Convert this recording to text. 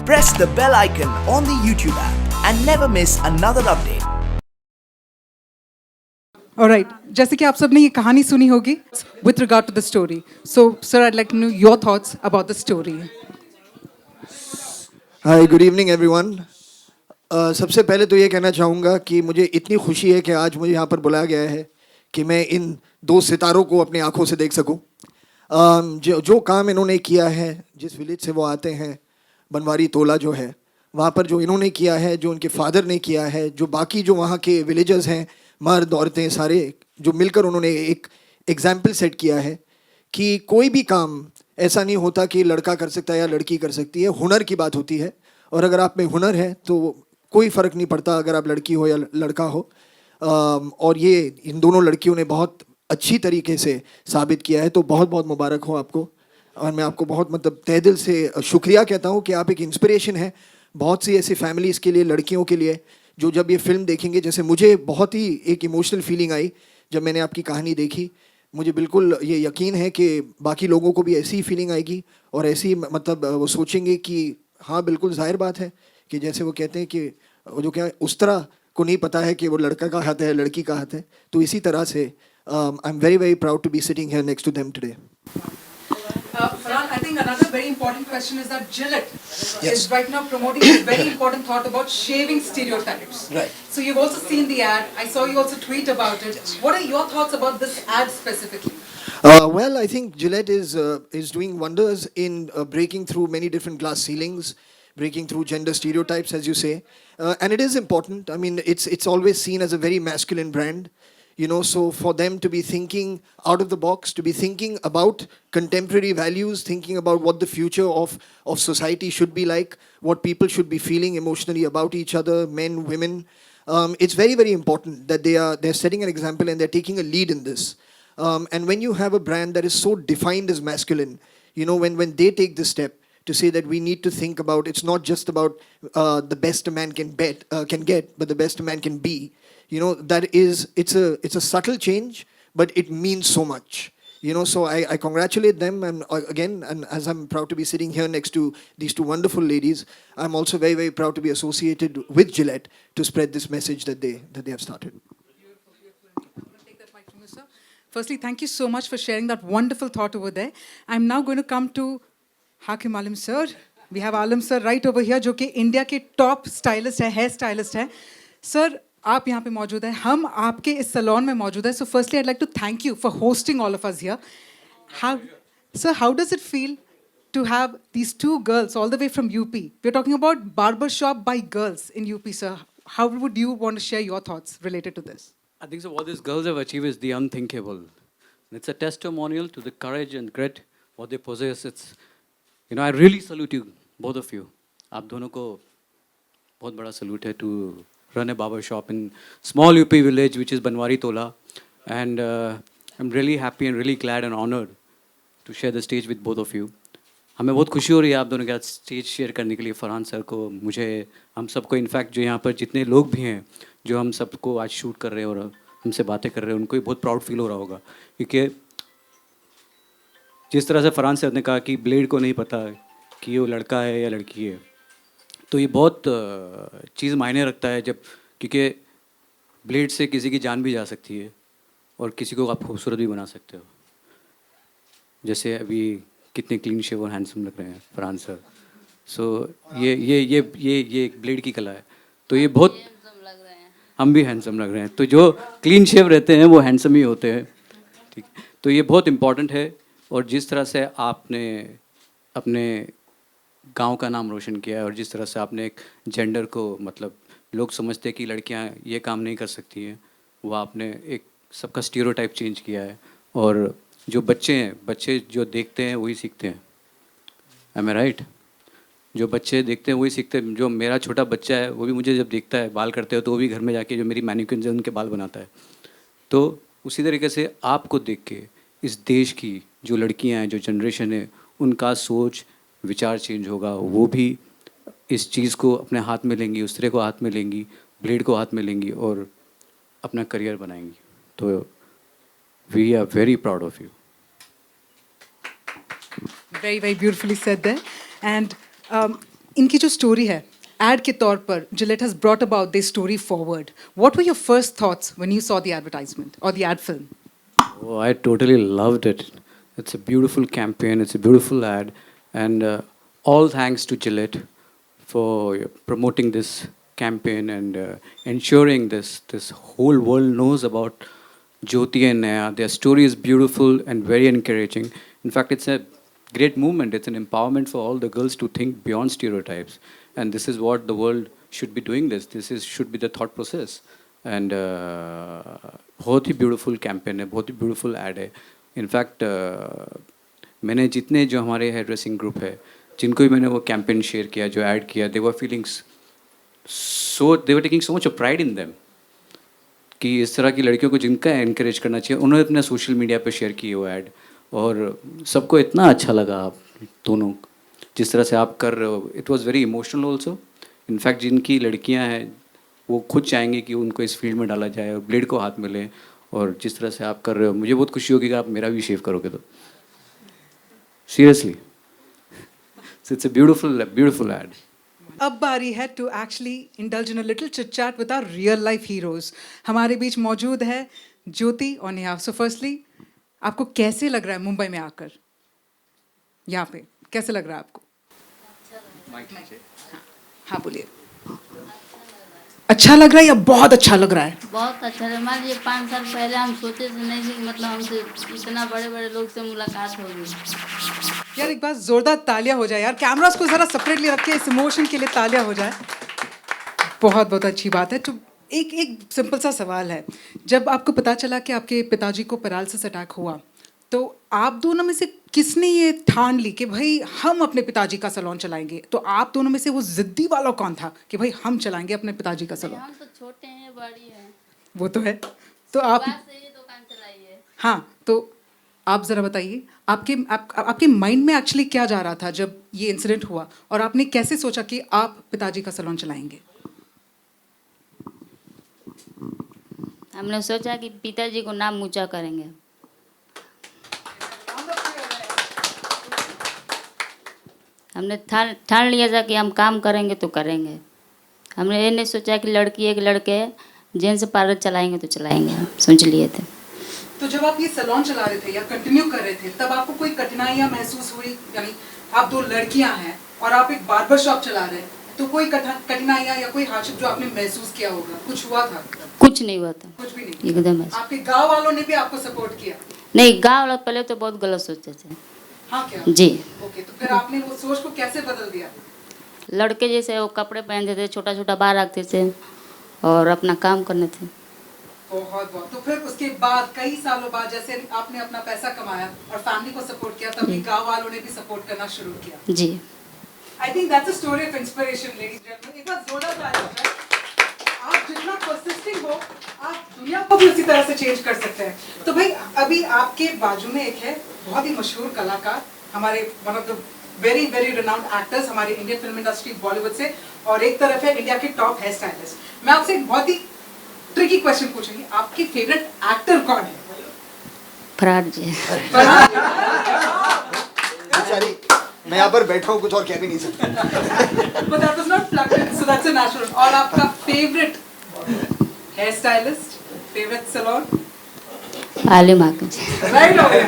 Press the bell icon on the YouTube app and never miss another update. Alright, जैसे कि आप सबने ये कहानी सुनी होगी with regard to the story. So, sir, I'd like to know your thoughts about the story. Hi good evening everyone. सबसे पहले तो ये कहना चाहूँगा कि मुझे इतनी खुशी है कि आज मुझे यहाँ पर बुलाया गया है कि मैं इन दो सितारों को अपनी आंखों से देख सकूँ। जो काम इन्होंने किया है, जिस विलेज से वो आते हैं, बनवारी तोला जो है, वहाँ पर जो इन्होंने किया है, जो उनके फादर ने किया है, जो बाकी जो वहाँ के विलेजर्स हैं, मर्द औरतें सारे जो मिलकर उन्होंने एक एग्जाम्पल सेट किया है कि कोई भी काम ऐसा नहीं होता कि लड़का कर सकता है या लड़की कर सकती है। हुनर की बात होती है, और अगर आप में हुनर है तो कोई फ़र्क नहीं पड़ता अगर आप लड़की हो या लड़का हो। और ये इन दोनों लड़कियों ने बहुत अच्छी तरीके से साबित किया है, तो बहुत बहुत मुबारक हो आपको। और मैं आपको बहुत मतलब तहे दिल से शुक्रिया कहता हूँ कि आप एक इंस्पिरेशन है बहुत सी ऐसी फैमिलीज़ के लिए, लड़कियों के लिए, जो जब ये फिल्म देखेंगे, जैसे मुझे बहुत ही एक इमोशनल फीलिंग आई जब मैंने आपकी कहानी देखी। मुझे बिल्कुल ये यकीन है कि बाकी लोगों को भी ऐसी ही फीलिंग आएगी और ऐसी मतलब वो सोचेंगे कि हाँ बिल्कुल जाहिर बात है कि जैसे वो कहते हैं कि वो जो क्या उस तरह को नहीं पता है कि वो लड़का का हाथ है लड़की का हाथ है, तो इसी तरह से I am very very proud to be sitting here next to them today. Farhan, I think another very important question is that Gillette is right now promoting a very important thought about shaving stereotypes. Right. So you've also seen the ad. I saw you also tweet about it. What are your thoughts about this ad specifically? Well, I think Gillette is doing wonders in breaking through many different glass ceilings, breaking through gender stereotypes, as you say, and it is important. I mean, it's always seen as a very masculine brand, you know. So for them to be thinking out of the box, to be thinking about contemporary values, thinking about what the future of society should be like, what people should be feeling emotionally about each other, men, women, it's very very important that they're setting an example and they're taking a lead in this. And when you have a brand that is so defined as masculine, you know, when they take this step to say that we need to think about, it's not just about the best a man can get, but the best a man can be. You know, it's a subtle change, but it means so much. You know, so I congratulate them, and again, and as I'm proud to be sitting here next to these two wonderful ladies, I'm also very very proud to be associated with Gillette to spread this message that they have started. Firstly, thank you so much for sharing that wonderful thought over there. I'm now going to come to Hakim Alim sir. We have Alim sir right over here, जो कि India के top stylist है, hair stylist है. Sir, आप यहाँ पे मौजूद हैं, हम आपके इस सैलून में मौजूद हैं. So firstly, I'd like to thank you for hosting all of us here. How does it feel to have these two girls all the way from UP? We're talking about barbershop by girls in UP, sir. How would you want to share your thoughts related to this? I think so. What these girls have achieved is the unthinkable. It's a testimonial to the courage and grit what they possess. It's, you know, I really salute you, both of you. आप दोनों को बहुत बड़ा salute है to run a barber shop in small UP village which is Banwari Tola, and I'm really happy and really glad and honored to share the stage with both of you. हमें बहुत खुशी हो रही है आप दोनों के साथ स्टेज शेयर करने के लिए, फरहान सर को, मुझे, हम सबको, इनफैक्ट जो यहाँ पर जितने लोग भी हैं जो हम सबको आज शूट कर रहे हैं और हमसे बातें कर रहे हैं, उनको भी बहुत प्राउड फील हो रहा होगा, क्योंकि जिस तरह से फरहान सर ने कहा कि ब्लेड को नहीं पता कि वो लड़का है या लड़की है, तो ये बहुत चीज़ मायने रखता है जब, क्योंकि ब्लेड से किसी की जान भी जा सकती है और किसी को आप खूबसूरत भी बना सकते हो. जैसे अभी कितने क्लीन शेव और हैंडसम लग रहे हैं फरहान सर. सो ये एक ब्लेड की कला है. तो ये बहुत, हम भी हैंडसम लग रहे हैं, तो जो क्लीन शेव रहते हैं वो हैंडसम ही होते हैं. ठीक, तो ये बहुत इम्पॉर्टेंट है. और जिस तरह से आपने अपने गांव का नाम रोशन किया है और जिस तरह से आपने एक जेंडर को, मतलब लोग समझते हैं कि लड़कियां ये काम नहीं कर सकती हैं, वो आपने एक सबका स्टीरियोटाइप चेंज किया है. और जो बच्चे हैं, बच्चे जो देखते हैं वही सीखते हैं. एम आई राइट? जो बच्चे देखते हैं वही सीखते हैं. जो मेरा छोटा बच्चा है वो भी मुझे जब देखता है बाल करते हो तो वो भी घर में जाके जो मेरी मैनिक्विन है उनके बाल बनाता है. तो उसी तरीके से आपको देख के इस देश की जो लड़कियां हैं, जो जनरेशन है, उनका सोच विचार चेंज होगा. वो भी इस चीज़ को अपने हाथ में लेंगी, उस तरह को हाथ में लेंगी, ब्लेड को हाथ में लेंगी और अपना करियर बनाएंगी. तो we are very proud of you. Very, very beautifully said there. And इनकी जो स्टोरी है एड के तौर पर Gillette has brought about this story forward. What were your first thoughts when you saw the advertisement और the ad film? Oh, I totally loved it. It's a beautiful campaign, it's a beautiful ad, and all thanks to Gillette for promoting this campaign and ensuring this whole world knows about Jyoti and Naya. Their story is beautiful and very encouraging. In fact, it's a great movement. It's an empowerment for all the girls to think beyond stereotypes, and this is what the world should be doing. Should be the thought process. And बहुत ही beautiful campaign है, बहुत ही beautiful add है. In fact मैंने जितने जो हमारे hair dressing group है जिनको भी मैंने वो कैंपेन शेयर किया, जो ऐड किया, they were taking so much pride in them कि इस तरह की लड़कियों को जिनका एनकरेज करना चाहिए, उन्होंने अपने सोशल मीडिया पे शेयर किए वो ऐड, और सबको इतना अच्छा लगा आप दोनों जिस तरह से आप कर रहे हो. It was very emotional also. In fact जिनकी लड़कियाँ हैं वो खुद चाहेंगे कि उनको इस फील्ड में डाला जाए और ब्लेड को हाथ मिले, और जिस तरह से आप कर रहे हो मुझे बहुत खुशी होगी कि आप मेरा भी शेव करोगे तो. Seriously it's a beautiful ad. अब बारी है to actually indulge in a little chit chat with our real life heroes. हमारे बीच मौजूद है ज्योति और नेहा. सो फर्स्टली आपको कैसे लग रहा है मुंबई में आकर? यहाँ पे कैसे लग रहा है आपको? हाँ बोलिए. अच्छा लग रहा है या बहुत अच्छा लग रहा है? बहुत अच्छा है. मान लीजिए 5 साल पहले हम सोचे थे नहीं कि मतलब हमसे इतना बड़े बड़े लोग से मुलाकात होगी. यार एक बार जोरदार तालियां हो जाए यार. कैमरास को जरा सेपरेटली रख के इस इमोशन के लिए तालियां हो जाए. बहुत बहुत अच्छी बात है. तो एक सिंपल सा सवाल है. जब आपको पता चला कि आपके पिताजी को पैरालिसिस अटैक हुआ, तो आप दोनों में से किसने ये ठान ली कि भाई हम अपने पिताजी का सैलून चलाएंगे? तो आप दोनों में से वो जिद्दी वाला कौन था कि भाई हम चलाएंगे अपने पिताजी का सैलून? हम तो छोटे हैं, बड़ी हैं. वो तो है. तो आप से ये दुकान चलाई है. हाँ, तो आप ज़रा बताइए आपके माइंड में एक्चुअली क्या जा रहा था जब ये इंसिडेंट हुआ, और आपने कैसे सोचा कि आप पिताजी का सैलून चलाएंगे? हमने सोचा कि पिताजी को नाम ऊंचा करेंगे. हमने ठान लिया था कि हम काम करेंगे तो करेंगे. हमने ये नहीं सोचा कि लड़की एक लड़के जेंट्स पार्लर चलाएंगे तो चलाएंगे. सोच लिए थे. तो जब आप ये सैलून चला रहे थे या कंटिन्यू कर रहे थे, तब आपको कोई कठिनाइयाँ महसूस हुई? यानी आप 2 लड़कियां हैं और आप एक बार्बर शॉप चला रहे हैं, तो कोई कठिनाइयाँ या कोई हार्डशिप जो आपने महसूस किया होगा? कुछ हुआ था? कुछ नहीं हुआ था. कुछ भी नहीं. एकदम ऐसे. आपके गाँव वालों ने भी आपको सपोर्ट किया? नहीं, गाँव वाले पहले तो बहुत गलत सोचे थे. हाँ क्या? जी. ओके, तो फिर आपने वो सोच को कैसे बदल दिया? लड़के जैसे वो कपड़े पहनते थे, छोटा छोटा बाल रखते थे और अपना काम करने थे. बहुत बहुत. तो फिर उसके बाद कई सालों बाद जैसे आपने अपना पैसा कमाया और फैमिली को सपोर्ट किया, तभी गांव वालों ने भी सपोर्ट करना शुरू किया. जी. I think that's a story of inspiration ladies and gentleman. एक बार जोरदार तालियां हो जाए. आप जितना परसिस्टिंग हो, आप दुनिया को भी उसी तरह से चेंज कर सकते हैं. तो भाई अभी आपके बाजू में एक है बहुत ही मशहूर कलाकार, हमारे one of the very very renowned actors हमारे इंडियन फिल्म इंडस्ट्री बॉलीवुड से, और एक तरफ है इंडिया के टॉप हेयर स्टाइलिस्ट. मैं आपसे एक बहुत ही ट्रिकी क्वेश्चन पूछूंगी. आपकी फेवरेट एक्टर कौन है? फरार जी. बेचारी, मैं यहाँ पर बैठा हूँ, कुछ और कह भी नहीं सकता. But that was not plugged in, so that's a natural. और आपका favourite hair stylist, favourite salon? Aalim आके. राइट हो गया.